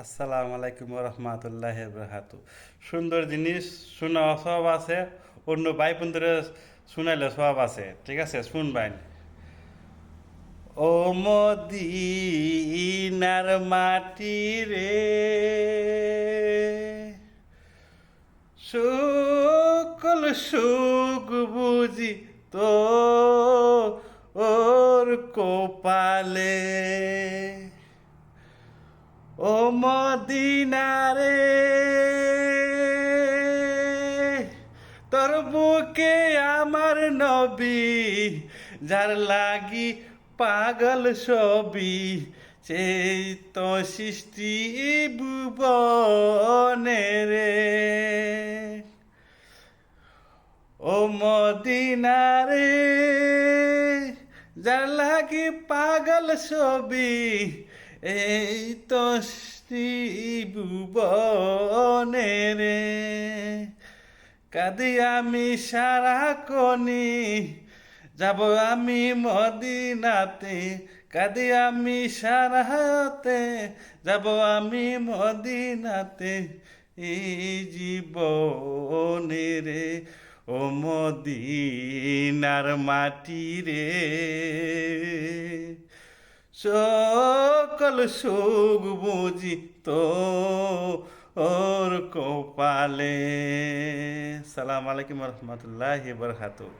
আসসালামু আলাইকুম রহমতুল্লাহ বরকাত। সুন্দর জিনিস শোনা সব আছে, অন্য ভাই বন্ধুরে শুনাইলে সব আছে। ঠিক আছে, শুনবেন। ও মদিনার মাটি রে, সকল সুখ বুঝি তো ওর কপালে। ও মদিনারে, তোর বুকে আমার নবী, যার লাগি পাগল সবই, সেই তো সৃষ্টি ভুবনে রে। ও মদিনারে, যার লাগি পাগল ছবি, এই তো ভুবনে রে। কাঁদি আমি সারা কনি, যাব আমি মদিনাতে। কাঁদি আমি সারাতে, যাব আমি মদিনাতে। এই জীবনে রে, ও মদিনার মাটি রে, সকল সুখ বুঝি তো ওর কপালে। সালাম আলাইকুম রহমতুল্লাহ বরকাতুহ।